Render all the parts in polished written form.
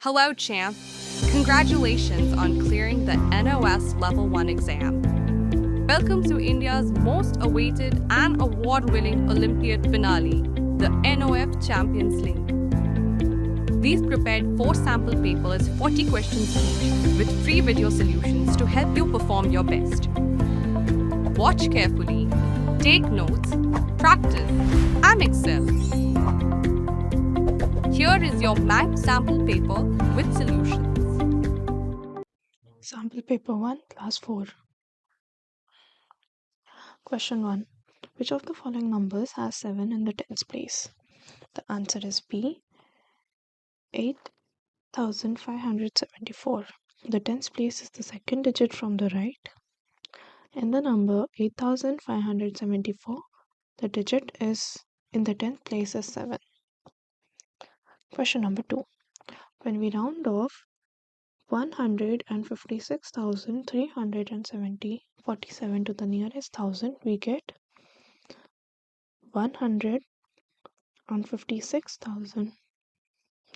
Hello, champ. Congratulations on clearing the NOS Level 1 exam. Welcome to India's most awaited and award-winning Olympiad finale, the NOF Champions League. We've prepared 4 sample papers, 40 questions each, with free video solutions to help you perform your best. Watch carefully, take notes, practice, and excel. Here is your math sample paper with solutions. Sample paper 1, class 4. Question 1. Which of the following numbers has 7 in the tens place? The answer is B. 8574. The tens place is the second digit from the right. In the number 8574, the digit is in the tenth place is 7. Question number 2. When we round off 156,347 to the nearest thousand, we get 156,000.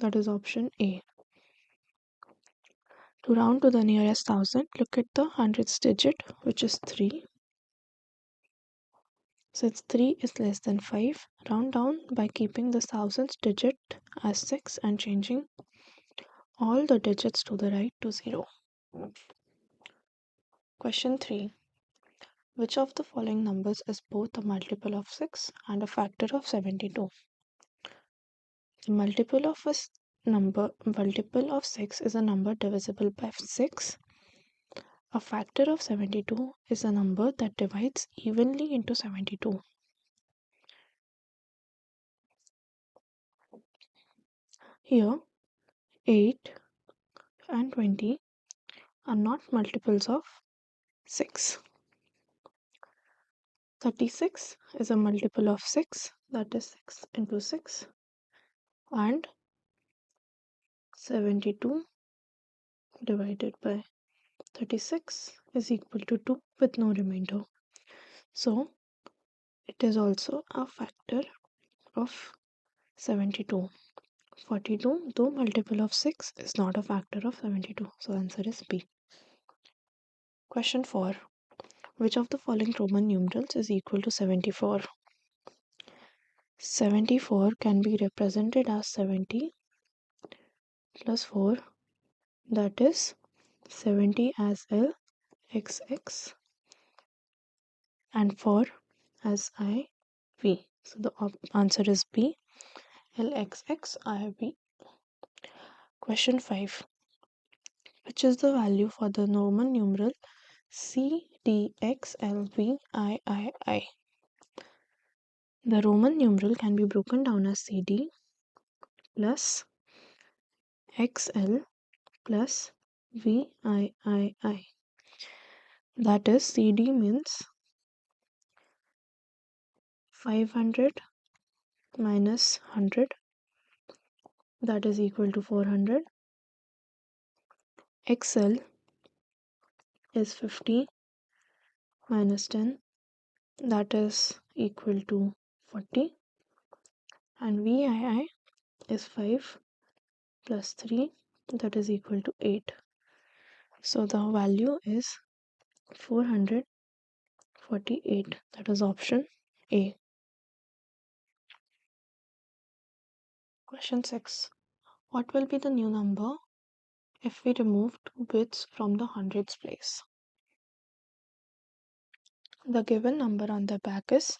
That is option A. To round to the nearest thousand, look at the hundredths digit, which is 3. Since 3 is less than 5, round down by keeping the thousandths digit as 6 and changing all the digits to the right to 0. Question 3. Which of the following numbers is both a multiple of 6 and a factor of 72? The multiple of 6 is a number divisible by 6. A factor of 72 is a number that divides evenly into 72. Here, 8 and 20 are not multiples of 6. 36 is a multiple of 6, that is 6 into 6, and 72 divided by 36 is equal to 2 with no remainder. So, it is also a factor of 72. 42, though multiple of 6, is not a factor of 72. So, answer is B. Question 4. Which of the following Roman numerals is equal to 74? 74 can be represented as 70 plus 4, that is 70 as L, XX, and 4 as I, V. So the answer is B, LXX, IV. Question 5. Which is the value for the Roman numeral CDXLVIII? The Roman numeral can be broken down as CD plus XL plus VIII. That is, CD means 500 minus 100, that is equal to 400. XL is 50 minus 10, that is equal to 40. And VII is 5 plus 3, that is equal to 8. So the value is 448. That is option A. Question 6. What will be the new number if we remove 2 bits from the hundreds place? The given number on the back is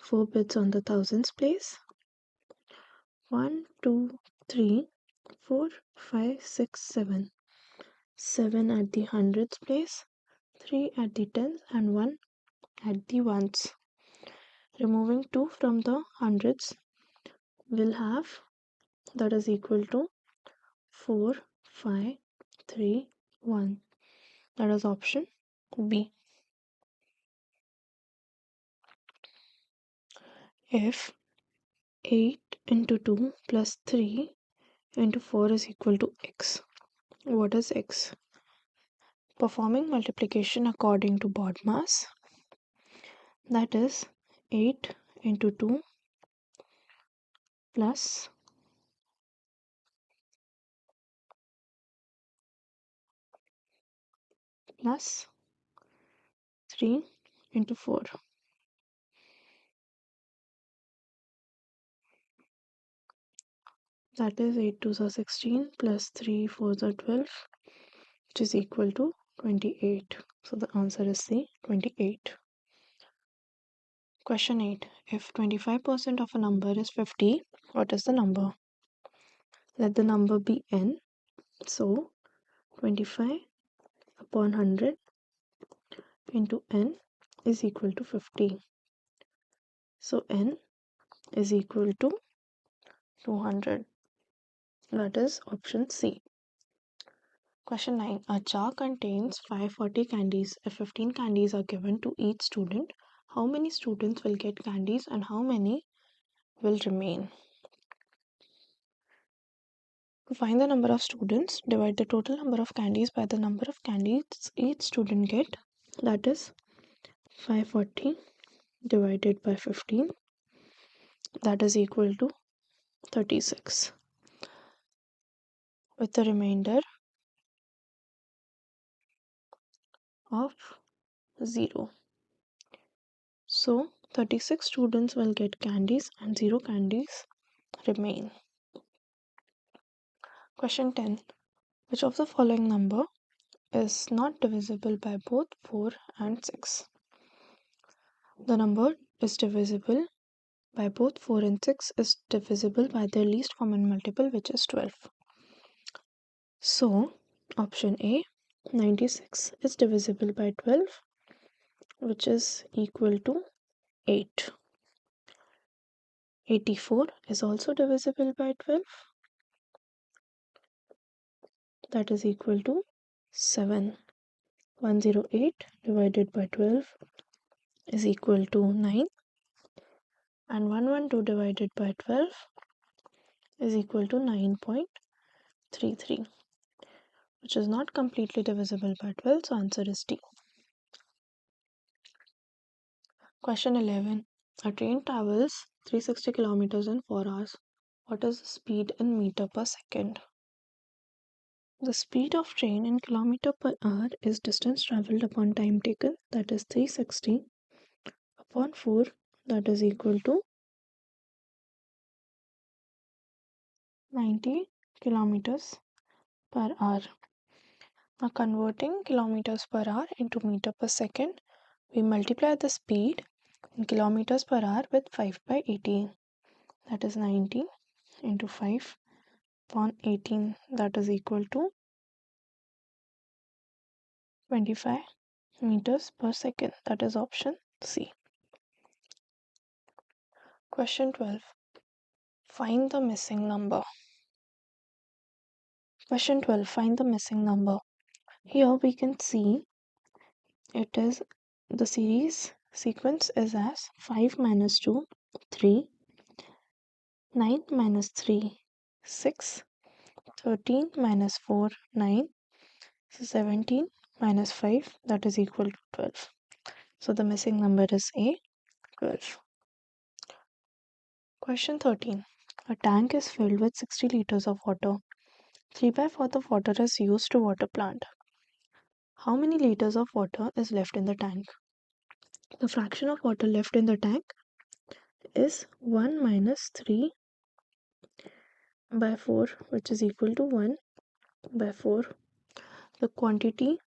4 bits on the thousands place. 1, 2, 3, 4, 5, 6, 7. 7 at the hundreds place, 3 at the tens, and 1 at the ones. Removing 2 from the hundreds will have, that is equal to 4, 5, 3, 1. That is option B. If 8 into 2 plus 3 into 4 is equal to x, what is x? Performing multiplication according to BODMAS, that is 8 into 2 plus plus 3 into 4. That is 8 2s are 16 plus 3 4s are 12, which is equal to 28. So the answer is C, 28. Question 8. If 25% of a number is 50, what is the number? Let the number be n. So 25 upon 100 into n is equal to 50. So n is equal to 200. That is option C. Question 9. A jar contains 540 candies. If 15 candies are given to each student, how many students will get candies and how many will remain? To find the number of students, divide the total number of candies by the number of candies each student get. That is 540 divided by 15. That is equal to 36. With the remainder of 0. So 36 students will get candies and 0 candies remain. Question 10. Which of the following number is not divisible by both 4 and 6? The number is divisible by both 4 and 6 is divisible by their least common multiple, which is 12. So option A, 96 is divisible by 12, which is equal to 8. 84 is also divisible by 12, that is equal to 7. 108 divided by 12 is equal to 9, and 112 divided by 12 is equal to 9.33, which is not completely divisible by 12, so answer is D. Question 11. A train travels 360 kilometers in 4 hours. What is the speed in meter per second? The speed of train in kilometer per hour is distance traveled upon time taken, that is 360 upon 4, that is equal to 90 kilometers per hour. Now converting kilometers per hour into meter per second, we multiply the speed in kilometers per hour with 5 by 18, that is 90 into 5 upon 18, that is equal to 25 meters per second, that is option C. Question 12. Find the missing number. Question 12. Find the missing number. Here we can see it is the series sequence is as 5 minus 2, 3, 9 minus 3, 6, 13 minus 4, 9, 17 minus 5, that is equal to 12. So the missing number is A, 12. Question 13. A tank is filled with 60 liters of water. 3 by 4 of water is used to water plant. How many liters of water is left in the tank? The fraction of water left in the tank is 1 minus 3 by 4, which is equal to 1 by 4. The quantity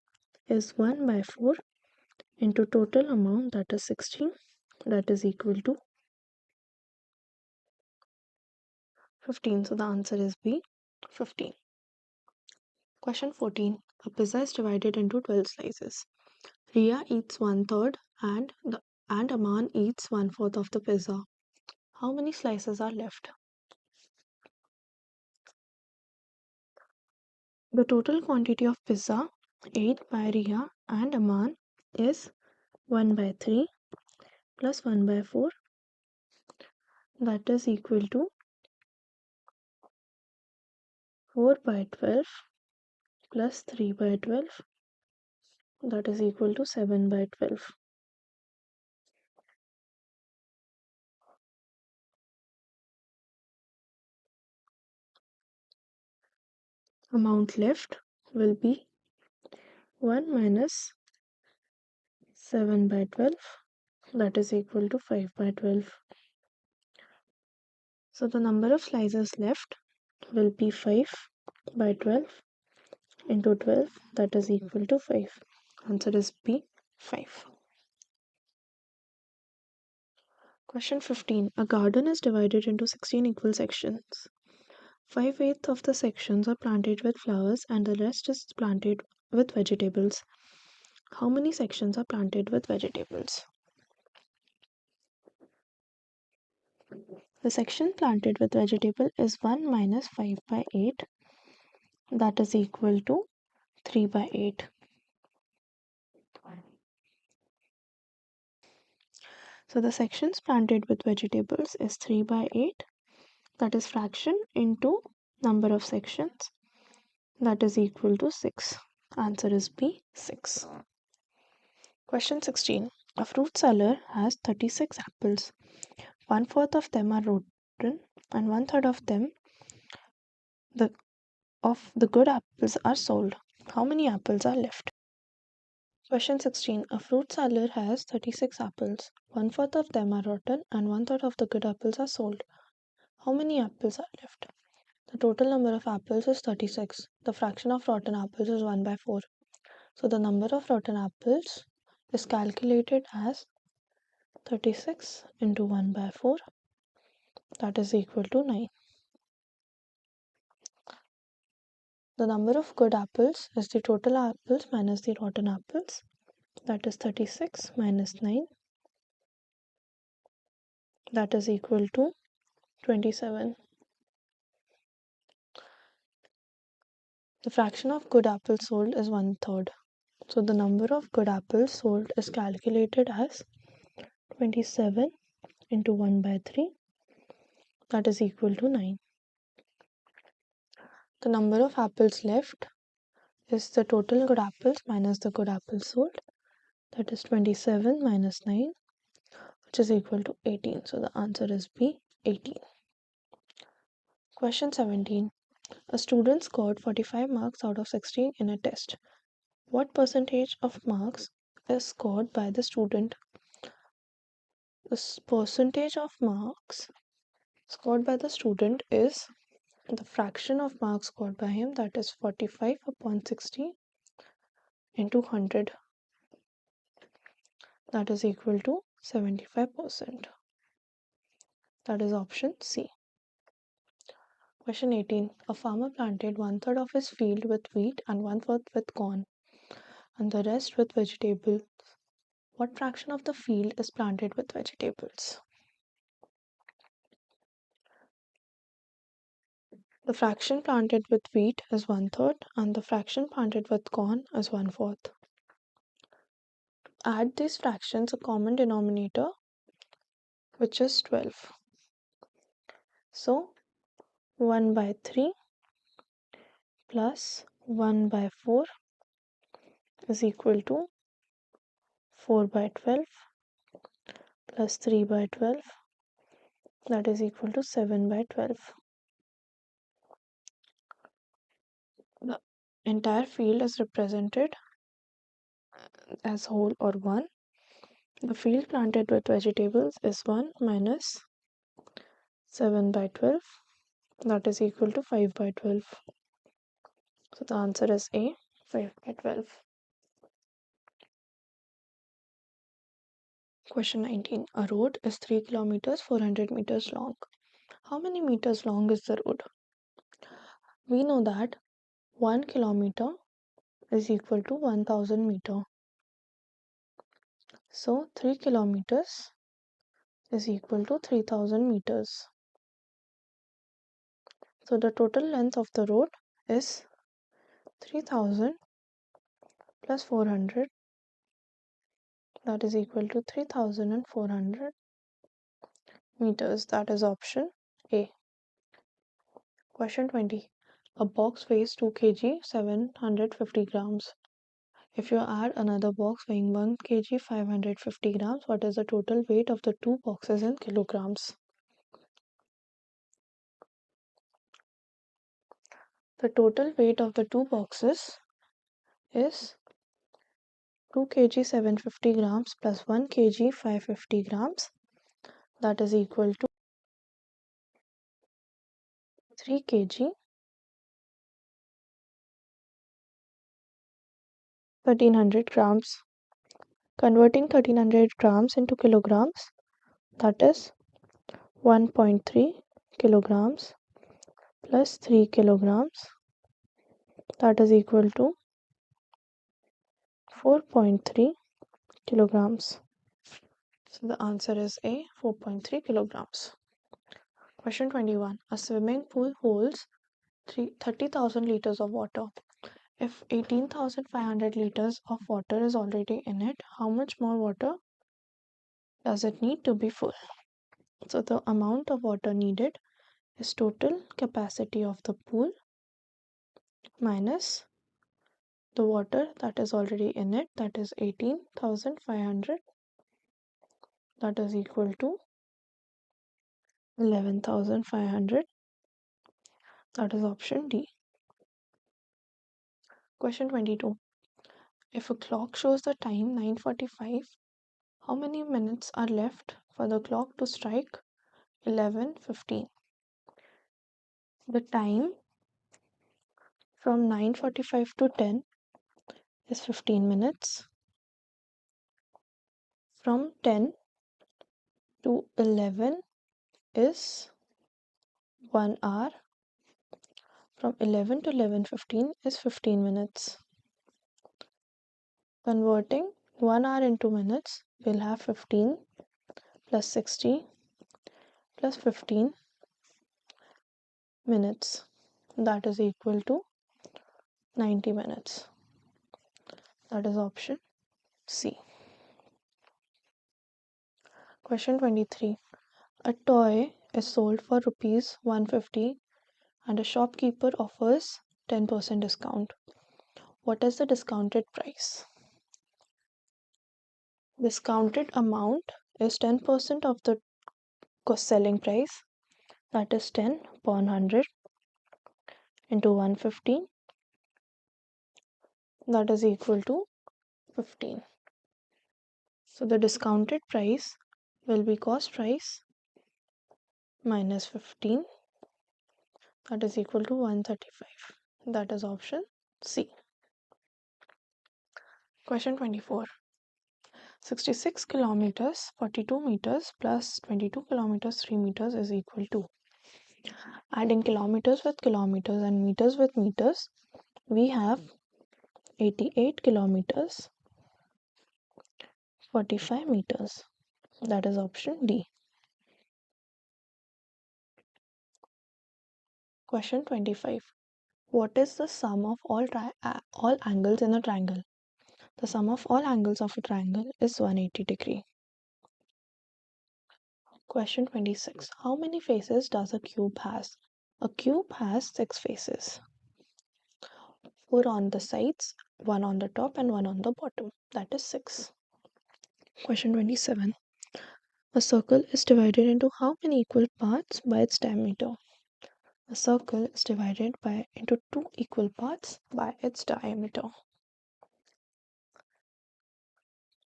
is 1 by 4 into total amount, that is 60, that is equal to 15. So the answer is B, 15. Question 14. A pizza is divided into 12 slices. Ria eats 1/3 and Aman eats 1/4 of the pizza. How many slices are left? The total quantity of pizza ate by Ria and Aman is 1 by 3 plus 1 by 4, that is equal to 4 by 12 plus 3 by 12, that is equal to 7 by 12. Amount left will be 1 minus 7 by 12, that is equal to 5 by 12. So the number of slices left will be 5 by 12 into 12, that is equal to 5. Answer is B, 5. Question 15. A garden is divided into 16 equal sections. 5/8 of the sections are planted with flowers and the rest is planted with vegetables. How many sections are planted with vegetables? The section planted with vegetable is 1 minus 5 by 8, that is equal to 3 by 8. So the sections planted with vegetables is 3 by 8, that is fraction into number of sections, that is equal to 6. Answer is B, 6. Question 16. A fruit seller has 36 apples. 1/4 of them are rotten and 1/3 of them the of the good apples are sold. How many apples are left? Question 16. A fruit seller has 36 apples. 1/4 of them are rotten and 1/3 of the good apples are sold. How many apples are left? The total number of apples is 36. The fraction of rotten apples is 1 by 4. So the number of rotten apples is calculated as 36 into 1 by 4, that is equal to 9. The number of good apples is the total apples minus the rotten apples, that is 36 minus 9, that is equal to 27. The fraction of good apples sold is 1/3. So the number of good apples sold is calculated as 27 into 1 by 3, that is equal to 9. The number of apples left is the total good apples minus the good apples sold, that is 27 minus 9, which is equal to 18. So the answer is B, 18. Question 17. A student scored 45 marks out of 16 in a test. What percentage of marks is scored by the student? The percentage of marks scored by the student is the fraction of marks scored by him, that is 45 upon 60 into 100, that is equal to 75%. That is option C. Question 18. A farmer planted 1/3 of his field with wheat and 1/4 with corn and the rest with vegetables. What fraction of the field is planted with vegetables? The fraction planted with wheat is 1/3 and the fraction planted with corn is 1/4. Add these fractions a common denominator, which is 12. So 1 by 3 plus 1 by 4 is equal to 4 by 12 plus 3 by 12, that is equal to 7 by 12. The entire field is represented as whole or 1. The field planted with vegetables is 1 minus 7 by 12, that is equal to 5 by 12. So the answer is A, 5 by 12. Question 19. A road is 3 kilometers 400 meters long. How many meters long is the road? We know that 1 kilometer is equal to 1000 meter. So 3 kilometers is equal to 3000 meters. So the total length of the road is 3000 plus 400, that is equal to 3400 meters. That is option A. Question 20. A box weighs 2 kg 750 grams. If you add another box weighing 1 kg 550 grams, what is the total weight of the two boxes in kilograms? The total weight of the two boxes is 2 kg 750 grams plus 1 kg 550 grams, that is equal to 3 kg 1300 grams. Converting 1300 grams into kilograms, that is 1.3 kilograms plus 3 kilograms, that is equal to 4.3 kilograms. So the answer is A, 4.3 kilograms. Question 21. A swimming pool holds 30,000 liters of water. If 18,500 liters of water is already in it, how much more water does it need to be full? So the amount of water needed is total capacity of the pool minus the water that is already in it, that is 18,500, that is equal to 11,500, that is option D. Question 22. If a clock shows the time 9:45, how many minutes are left for the clock to strike 11:15? The time from 9:45 to 10 is 15 minutes. From 10 to 11 is 1 hour. From 11 to 11:15 is 15 minutes. Converting 1 hour into minutes, we'll have 15 plus 60 plus 15 minutes. That is equal to 90 minutes. That is option C. Question 23. A toy is sold for rupees 150 and a shopkeeper offers 10% discount. What is the discounted price? Discounted amount is 10% of the selling price, that is 10 upon 100 into 150, that is equal to 15. So the discounted price will be cost price minus 15, that is equal to 135. That is option C. Question 24. 66 kilometers 42 meters plus 22 kilometers 3 meters is equal to, adding kilometers with kilometers and meters with meters, we have 88 kilometers 45 meters, that is option D. Question 25. What is the sum of all angles in a triangle? The sum of all angles of a triangle is 180 degree. Question 26. How many faces does a cube has? A cube has 6 faces. 4 on the sides, 1 on the top and 1 on the bottom. That is 6. Question 27. A circle is divided into how many equal parts by its diameter? A circle is divided into 2 equal parts by its diameter.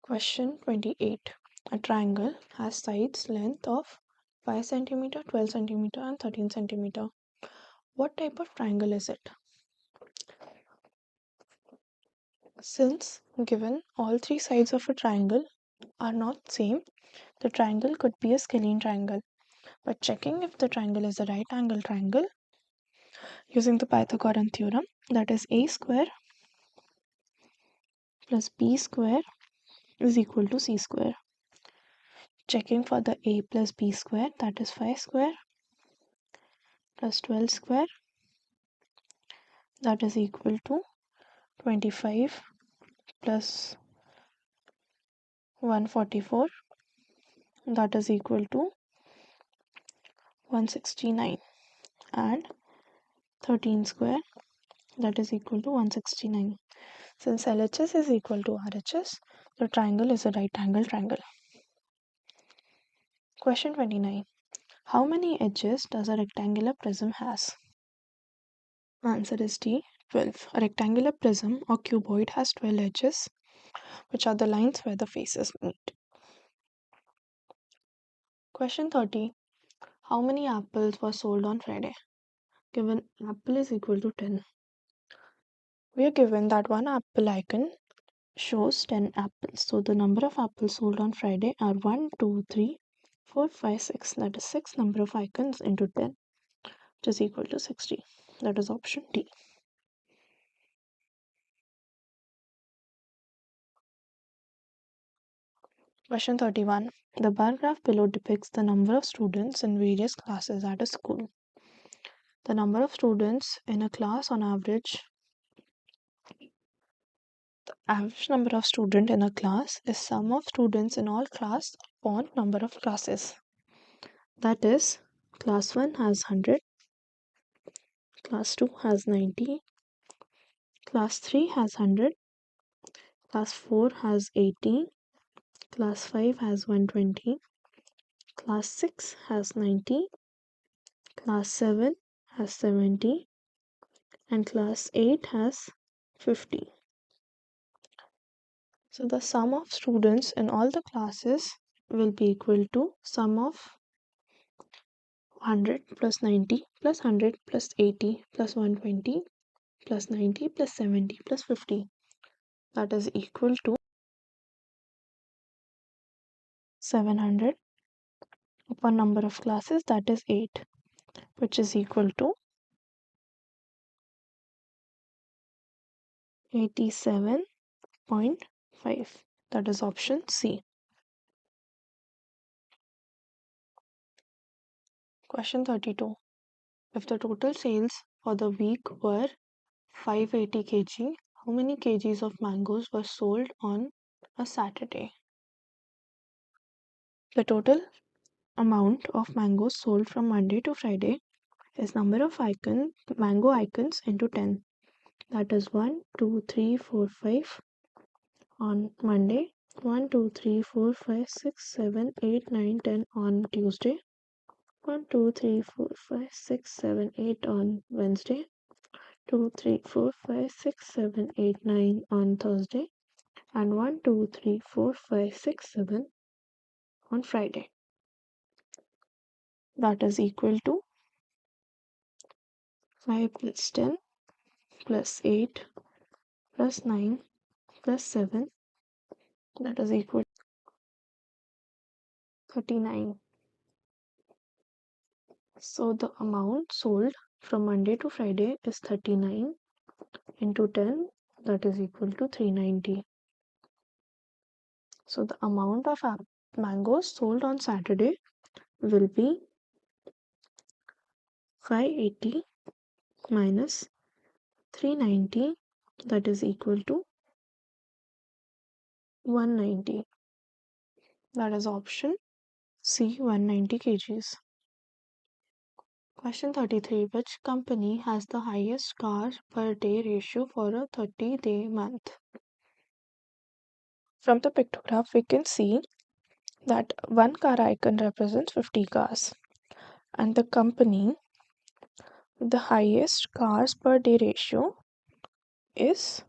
Question 28. A triangle has sides length of 5 cm, 12 cm and 13 cm. What type of triangle is it? Since given all 3 sides of a triangle are not same, the triangle could be a scalene triangle. But checking if the triangle is a right angle triangle using the Pythagorean theorem, that is a square plus b square is equal to c square. Checking for the a plus b square, that is 5 square plus 12 square, that is equal to 25 plus 144, that is equal to 169, and 13 square, that is equal to 169. Since LHS is equal to RHS, the triangle is a right angle triangle. Question 29. How many edges does a rectangular prism has? Answer is D, 12. A rectangular prism or cuboid has 12 edges. which are the lines where the faces meet. Question 30. How many apples were sold on Friday? Given apple is equal to 10. We are given that one apple icon shows 10 apples. So the number of apples sold on Friday are 1, 2, 3, 4, 5, 6. That is 6 number of icons into 10, which is equal to 60. That is option D. Question 31. The bar graph below depicts the number of students in various classes at a school. The number of students in a class on average, average number of students in a class is sum of students in all class upon number of classes. That is, class 1 has 100, class 2 has 90, class 3 has 100, class 4 has 80, class 5 has 120, class 6 has 90, class 7 has 70, and class 8 has 50. So the sum of students in all the classes will be equal to sum of 100 plus 90 plus 100 plus 80 plus 120 plus 90 plus 70 plus 50. That is equal to 700 upon number of classes, that is 8, which is equal to 87.5. That is option C. Question 32. If the total sales for the week were 580 kg, how many kgs of mangoes were sold on a Saturday? The total amount of mangoes sold from Monday to Friday is number of mango icons into 10. That is 1, 2, 3, 4, 5 on Monday, 1, 2, 3, 4, 5, 6, 7, 8, 9, 10 on Tuesday, 1, 2, 3, 4, 5, 6, 7, 8 on Wednesday, 2, 3, 4, 5, 6, 7, 8, 9 on Thursday, and 1, 2, 3, 4, 5, 6, 7 on Friday. That is equal to 5 plus 10 plus 8 plus 9 plus 7. That is equal to 39. So the amount sold from Monday to Friday is 39 into 10, that is equal to 390. So the amount of mangoes sold on Saturday will be 580 minus 390, that is equal to 190. That is option C, 190 kgs. Question 33. Which company has the highest car per day ratio for a 30-day month? From the pictograph, we can see that one car icon represents 50 cars, and the company with the highest cars per day ratio is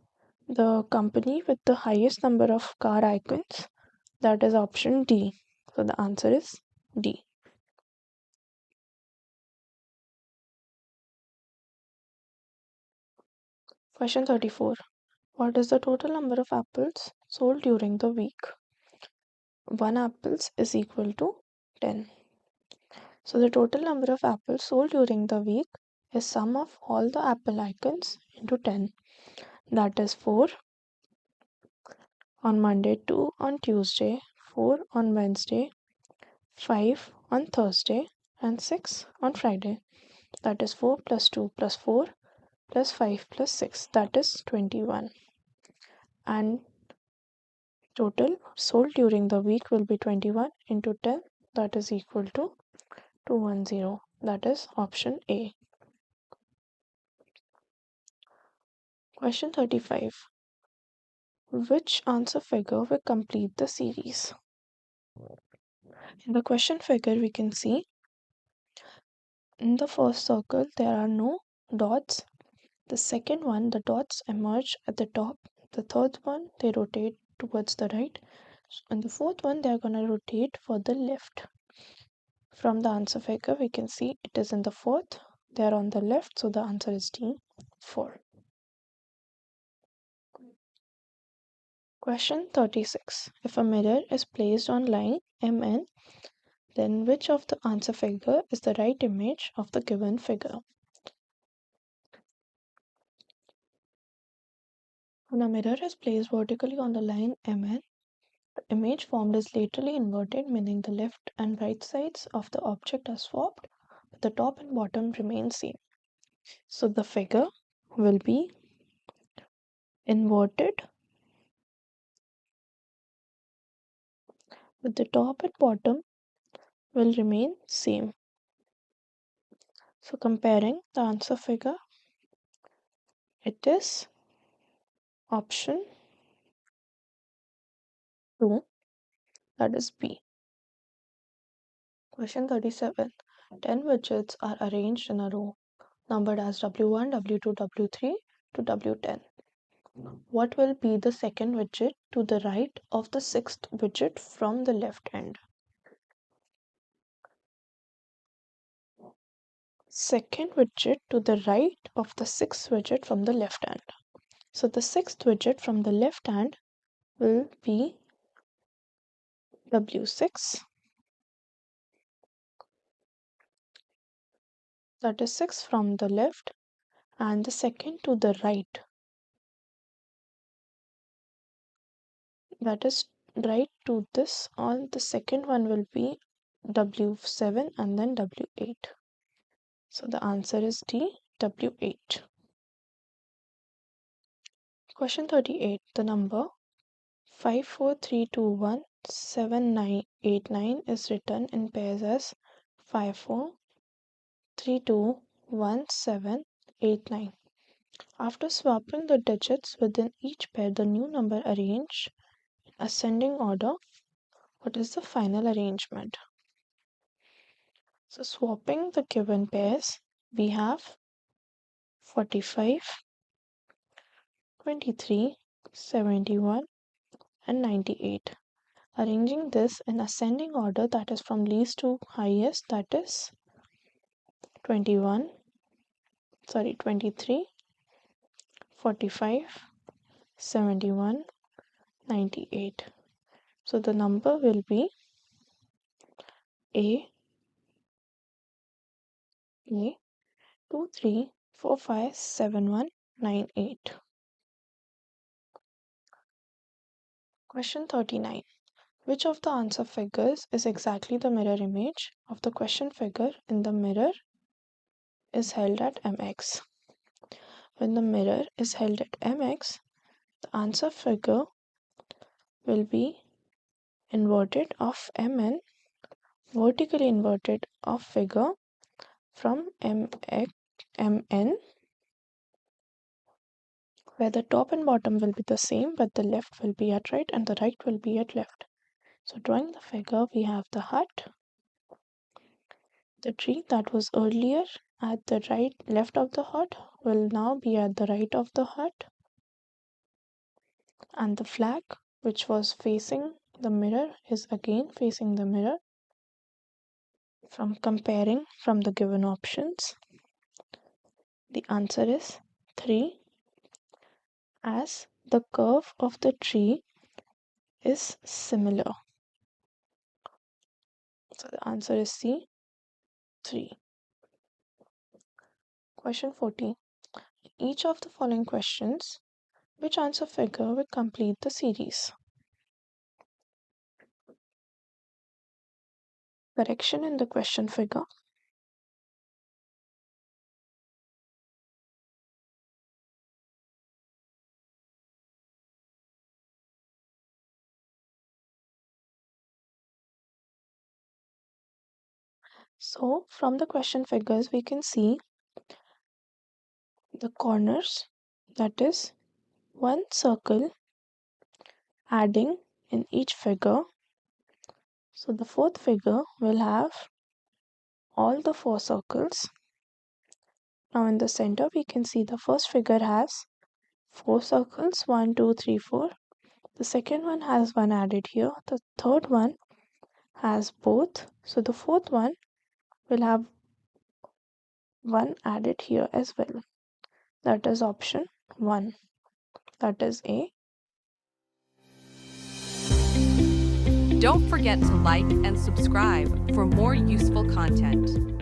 the company with the highest number of car icons, that is option D. So the answer is D. Question 34. What is the total number of apples sold during the week? 1 apples is equal to 10. So the total number of apples sold during the week is sum of all the apple icons into 10. That is 4 on Monday, 2 on Tuesday, 4 on Wednesday, 5 on Thursday, and 6 on Friday. That is 4 plus 2 plus 4 plus 5 plus 6. That is 21. And total sold during the week will be 21 into 10. That is equal to 210. That is option A. Question 35. Which answer figure will complete the series? In the question figure, we can see in the first circle there are no dots. The second one, the dots emerge at the top. The third one, they rotate towards the right. And the fourth one, they are going to rotate for the left. From the answer figure, we can see it is in the fourth. They are on the left, so the answer is D, 4. Question 36. If a mirror is placed on line MN, then which of the answer figure is the right image of the given figure? When a mirror is placed vertically on the line MN, the image formed is laterally inverted, meaning the left and right sides of the object are swapped, but the top and bottom remain same. So the figure will be inverted, but the top and bottom will remain same. So comparing the answer figure, it is option 2, that is B. Question 37. 10 widgets are arranged in a row, numbered as W1, W2, W3 to W10. What will be the second widget to the right of the sixth widget from the left end? Second widget to the right of the sixth widget from the left hand. So the sixth widget from the left hand will be W6, that is 6 from the left, and the second to the right, that is right to this, on the second one will be W7 and then W8. So the answer is D, W8. Question 38. The number 543217989 is written in pairs as 54321789. After swapping the digits within each pair, the new number arranged in ascending order. What is the final arrangement? So swapping the given pairs, we have 45, 23, 71 and 98. Arranging this in ascending order, that is from least to highest, that is 23, 45, 71, 98. So the number will be A 23457198. Question 39. Which of the answer figures is exactly the mirror image of the question figure in the mirror is held at mx? When the mirror is held at mx, the answer figure will be inverted of mn, vertically inverted of figure from mn, where the top and bottom will be the same, but the left will be at right and the right will be at left. So drawing the figure, we have the hut, the tree that was earlier at the right left of the hut will now be at the right of the hut, and the flag which was facing the mirror is again facing the mirror. From comparing from the given options, the answer is 3, as the curve of the tree is similar. So the answer is C, 3. Question 14. Each of the following questions, which answer figure will complete the series? Correction in the question figure. So from the question figures, we can see the corners, that is one circle adding in each figure. So the fourth figure will have all the 4 circles. Now in the center, we can see the first figure has 4 circles, 1, 2, 3, 4. The second one has 1 added here. The third one has both. So the fourth one will have 1 added here as well. That is option 1. That is A. Don't forget to like and subscribe for more useful content.